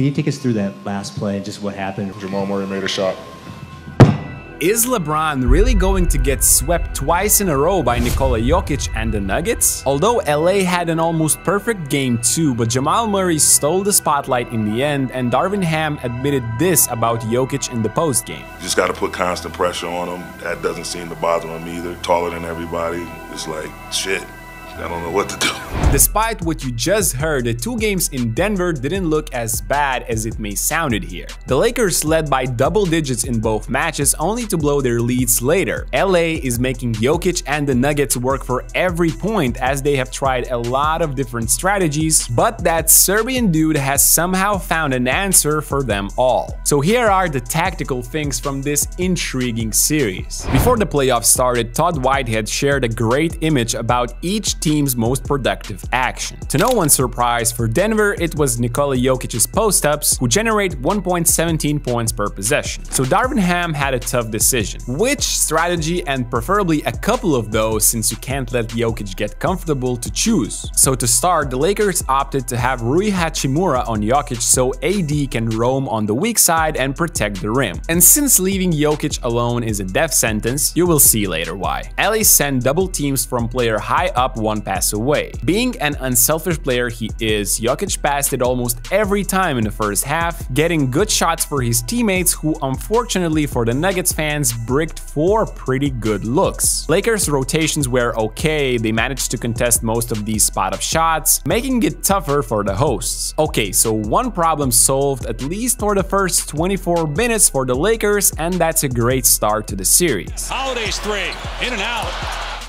Can you take us through that last play and just what happened? Jamal Murray made a shot. Is LeBron really going to get swept twice in a row by Nikola Jokic and the Nuggets? Although LA had an almost perfect game too, but Jamal Murray stole the spotlight in the end, and Darvin Ham admitted this about Jokic in the postgame. You just got to put constant pressure on him. That doesn't seem to bother him either. Taller than everybody. It's like, shit. I don't know what to do. Despite what you just heard, the two games in Denver didn't look as bad as it may sounded here. The Lakers led by double digits in both matches, only to blow their leads later. LA is making Jokic and the Nuggets work for every point, as they have tried a lot of different strategies, but that Serbian dude has somehow found an answer for them all. So here are the tactical things from this intriguing series. Before the playoffs started, Todd Whitehead shared a great image about each team's most productive action. To no one's surprise, for Denver, it was Nikola Jokic's post-ups, who generate 1.17 points per possession. So Darvin Ham had a tough decision. Which strategy, and preferably a couple of those, since you can't let Jokic get comfortable, to choose. So to start, the Lakers opted to have Rui Hachimura on Jokic so AD can roam on the weak side and protect the rim. And since leaving Jokic alone is a death sentence, you will see later why. LA sent double teams from player high up one pass away. Being an unselfish player he is, Jokic passed it almost every time in the first half, getting good shots for his teammates, who unfortunately for the Nuggets fans bricked 4 pretty good looks. Lakers' rotations were okay, they managed to contest most of these spot-up shots, making it tougher for the hosts. Okay, so one problem solved, at least for the first 24 minutes for the Lakers, and that's a great start to the series. Holiday's three, in and out.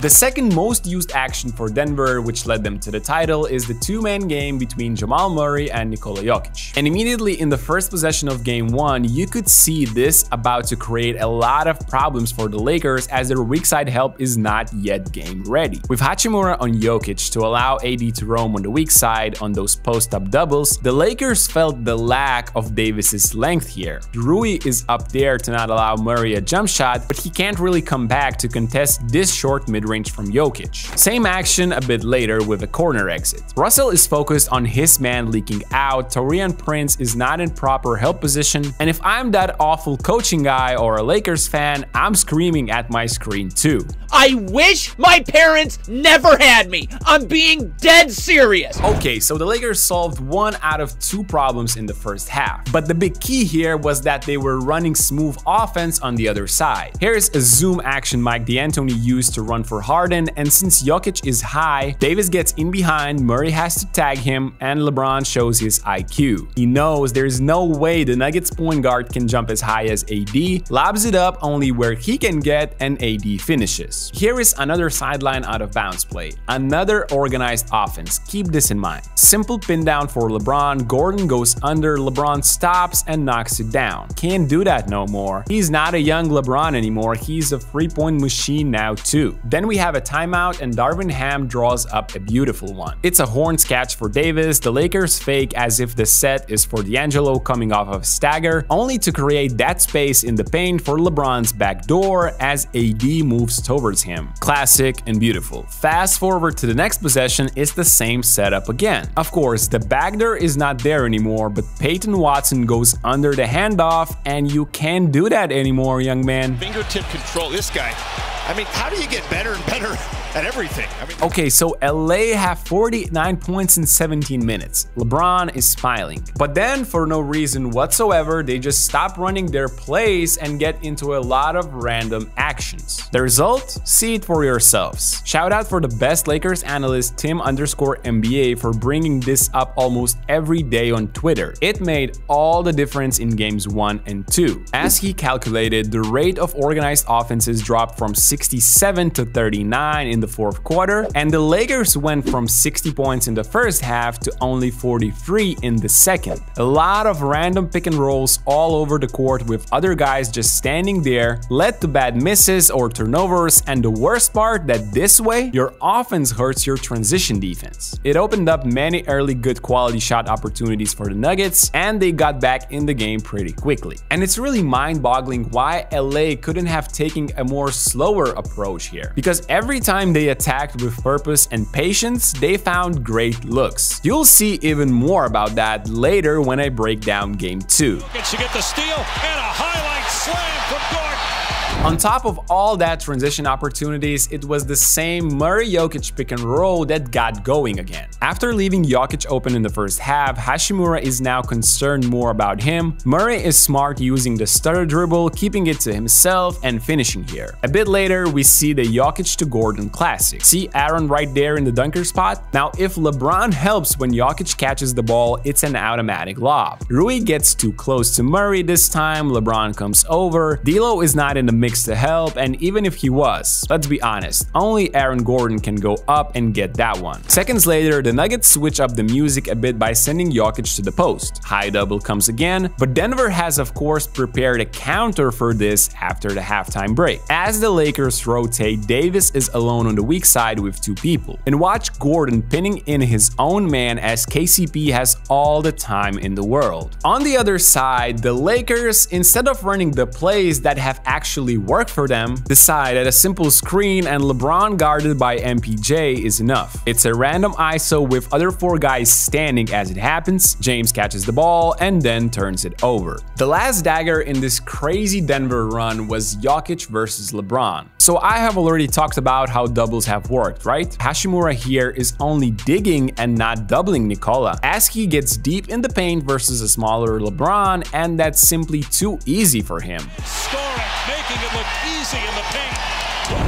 The second most used action for Denver, which led them to the title, is the two-man game between Jamal Murray and Nikola Jokic. And immediately in the first possession of Game 1, you could see this about to create a lot of problems for the Lakers, as their weak side help is not yet game ready. With Hachimura on Jokic to allow AD to roam on the weak side on those post-up doubles, the Lakers felt the lack of Davis's length here. Rui is up there to not allow Murray a jump shot, but he can't really come back to contest this short mid-range from Jokic. Same action a bit later with a corner exit. Russell is focused on his man leaking out, Taurean Prince is not in proper help position, and if I'm that awful coaching guy or a Lakers fan, I'm screaming at my screen too. I wish my parents never had me. I'm being dead serious. Okay, so the Lakers solved 1 out of 2 problems in the first half, but the big key here was that they were running smooth offense on the other side. Here's a zoom action Mike D'Antoni used to run for Harden, and since Jokic is high, Davis gets in behind, Murray has to tag him, and LeBron shows his IQ. He knows there's no way the Nuggets point guard can jump as high as AD, lobs it up only where he can get, and AD finishes. Here is another sideline out of bounds play. Another organized offense, keep this in mind. Simple pin down for LeBron, Gordon goes under, LeBron stops and knocks it down. Can't do that no more. He's not a young LeBron anymore, he's a 3-point machine now too. Then we have a timeout and Darvin Ham draws up a beautiful one. It's a horns catch for Davis, the Lakers fake as if the set is for D'Angelo coming off of a stagger, only to create that space in the paint for LeBron's backdoor as AD moves towards him. Classic and beautiful. Fast forward to the next possession, it's the same setup again. Of course, the backdoor is not there anymore, but Peyton Watson goes under the handoff, and you can't do that anymore, young man. Fingertip control, this guy. I mean, how do you get better and better at everything? Okay, so LA have 49 points in 17 minutes. LeBron is smiling. But then, for no reason whatsoever, they just stop running their plays and get into a lot of random actions. The result? See it for yourselves. Shout out for the best Lakers analyst Tim_NBA for bringing this up almost every day on Twitter. It made all the difference in games 1 and 2. As he calculated, the rate of organized offenses dropped from 67 to 39 in the fourth quarter, and the Lakers went from 60 points in the first half to only 43 in the second. A lot of random pick and rolls all over the court with other guys just standing there led to bad misses or turnovers, and the worst part that this way, your offense hurts your transition defense. It opened up many early good quality shot opportunities for the Nuggets, and they got back in the game pretty quickly. And it's really mind-boggling why LA couldn't have taken a more slower slower approach here, because every time they attacked with purpose and patience, they found great looks. You'll see even more about that later when I break down Game 2. To get the steal and a highlight slam from Gordon. On top of all that transition opportunities, it was the same Murray-Jokic pick and roll that got going again. After leaving Jokic open in the first half, Hashimura is now concerned more about him. Murray is smart using the stutter dribble, keeping it to himself and finishing here. A bit later, we see the Jokic to Gordon classic. See Aaron right there in the dunker spot? Now, if LeBron helps when Jokic catches the ball, it's an automatic lob. Rui gets too close to Murray this time, LeBron comes over. D'Lo is not in the mix to help, and even if he was, let's be honest, only Aaron Gordon can go up and get that one. Seconds later, the Nuggets switch up the music a bit by sending Jokic to the post. High double comes again, but Denver has of course prepared a counter for this after the halftime break. As the Lakers rotate, Davis is alone on the weak side with two people. And watch Gordon pinning in his own man as KCP has all the time in the world. On the other side, the Lakers, instead of running the plays that have actually worked for them, decide that a simple screen and LeBron guarded by MPJ is enough. It's a random ISO with other four guys standing as it happens. James catches the ball and then turns it over. The last dagger in this crazy Denver run was Jokic versus LeBron. So I have already talked about how doubles have worked, right? Hashimura here is only digging and not doubling Nikola, as he gets deep in the paint versus a smaller LeBron, and that's simply too easy for him. Making it look easy in the paint.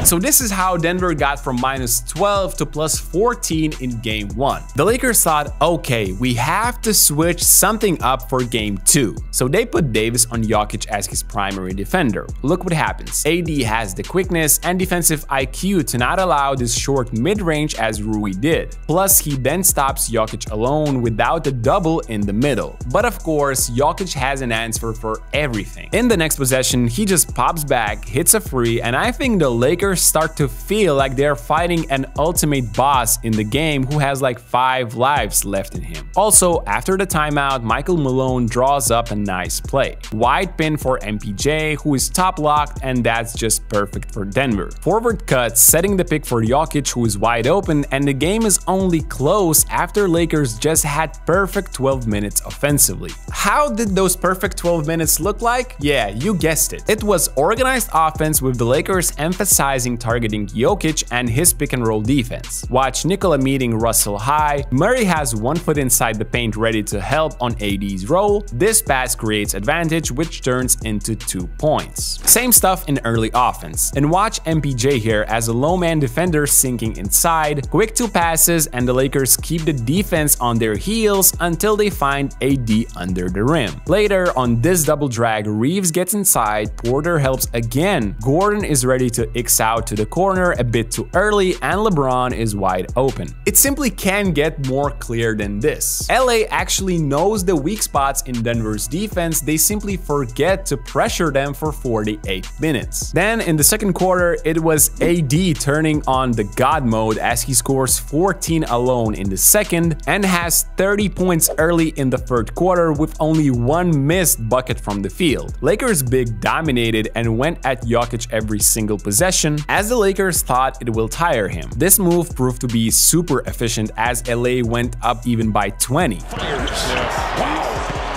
So this is how Denver got from -12 to +14 in Game 1. The Lakers thought, okay, we have to switch something up for Game 2. So they put Davis on Jokic as his primary defender. Look what happens. AD has the quickness and defensive IQ to not allow this short mid-range as Rui did. Plus, he then stops Jokic alone without the double in the middle. But of course, Jokic has an answer for everything. In the next possession, he just pops back, hits a free, and I think the Lakers start to feel like they're fighting an ultimate boss in the game who has like 5 lives left in him. Also, after the timeout, Michael Malone draws up a nice play. Wide pin for MPJ, who is top locked, and that's just perfect for Denver. Forward cut, setting the pick for Jokic, who is wide open, and the game is only close after Lakers just had perfect 12 minutes offensively. How did those perfect 12 minutes look like? Yeah, you guessed it. It was organized offense with the Lakers emphasizing targeting Jokic and his pick-and-roll defense. Watch Nikola meeting Russell high. Murray has 1 foot inside the paint ready to help on AD's roll. This pass creates advantage, which turns into 2 points. Same stuff in early offense. And watch MPJ here as a low-man defender sinking inside. Quick 2 passes, and the Lakers keep the defense on their heels until they find AD under the rim. Later, on this double drag, Reeves gets inside, Porter helps again. Gordon is ready to X out to the corner a bit too early, and LeBron is wide open. It simply can't get more clear than this. LA actually knows the weak spots in Denver's defense, they simply forget to pressure them for 48 minutes. Then in the second quarter, it was AD turning on the God mode as he scores 14 alone in the second and has 30 points early in the third quarter with only 1 missed bucket from the field. Lakers big dominated and went at Jokic every single possession, as the Lakers thought it will tire him. This move proved to be super efficient as LA went up even by 20.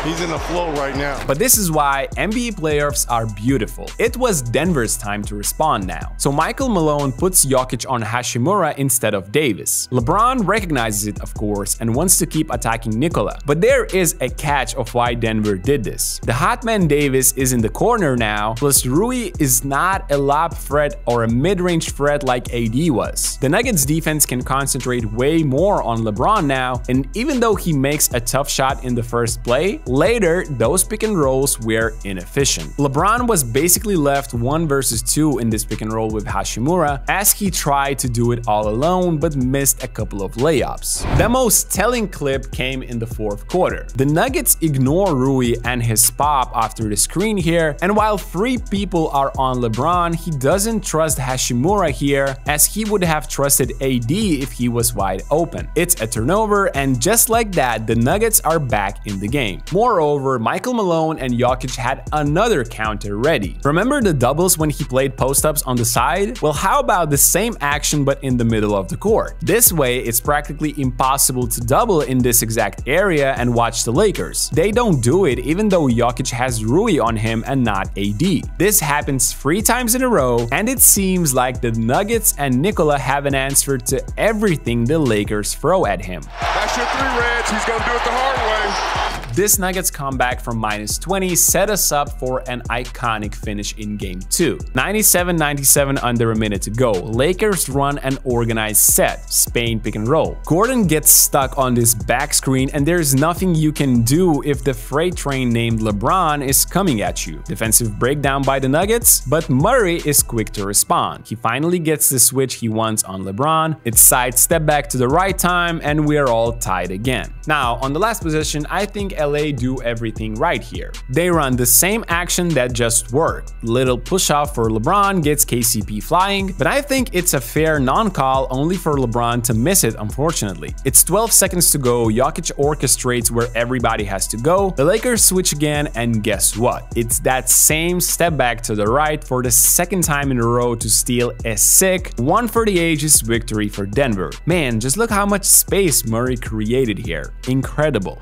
He's in the flow right now. But this is why NBA playoffs are beautiful. It was Denver's time to respond now. So Michael Malone puts Jokic on Hashimura instead of Davis. LeBron recognizes it, of course, and wants to keep attacking Nikola. But there is a catch of why Denver did this. The hot man Davis is in the corner now, plus Rui is not a lob threat or a mid-range threat like AD was. The Nuggets defense can concentrate way more on LeBron now, and even though he makes a tough shot in the first play, later, those pick and rolls were inefficient. LeBron was basically left 1 versus 2 in this pick and roll with Hashimura as he tried to do it all alone but missed a couple of layups. The most telling clip came in the fourth quarter. The Nuggets ignore Rui and his pop after the screen here, and while 3 people are on LeBron, he doesn't trust Hashimura here as he would have trusted AD if he was wide open. It's a turnover, and just like that, the Nuggets are back in the game. Moreover, Michael Malone and Jokic had another counter ready. Remember the doubles when he played post-ups on the side? Well, how about the same action but in the middle of the court? This way, it's practically impossible to double in this exact area and watch the Lakers. They don't do it even though Jokic has Rui on him and not AD. This happens 3 times in a row, and it seems like the Nuggets and Nikola have an answer to everything the Lakers throw at him. That's your 3, Reds. He's going to do it the hard way. This Nuggets comeback from -20 set us up for an iconic finish in Game 2. 97-97 under a minute to go. Lakers run an organized set, Spain pick and roll. Gordon gets stuck on this back screen and there's nothing you can do if the freight train named LeBron is coming at you. Defensive breakdown by the Nuggets, but Murray is quick to respond. He finally gets the switch he wants on LeBron. It's side step back to the right time and we're all tied again. Now, on the last possession, I think LA do everything right here. They run the same action that just worked. Little push-off for LeBron gets KCP flying, but I think it's a fair non-call only for LeBron to miss it, unfortunately. It's 12 seconds to go, Jokic orchestrates where everybody has to go, the Lakers switch again, and guess what? It's that same step back to the right for the second time in a row to steal a sick 1-for-the-ages victory for Denver. Man, just look how much space Murray created here. Incredible.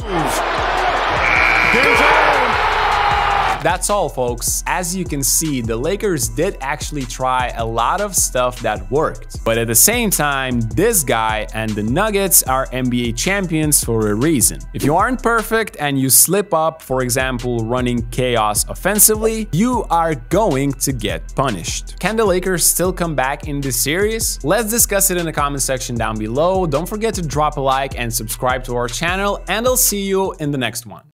That's all, folks. As you can see, the Lakers did actually try a lot of stuff that worked. But at the same time, this guy and the Nuggets are NBA champions for a reason. If you aren't perfect and you slip up, for example, running chaos offensively, you are going to get punished. Can the Lakers still come back in this series? Let's discuss it in the comment section down below. Don't forget to drop a like and subscribe to our channel, and I'll see you in the next one.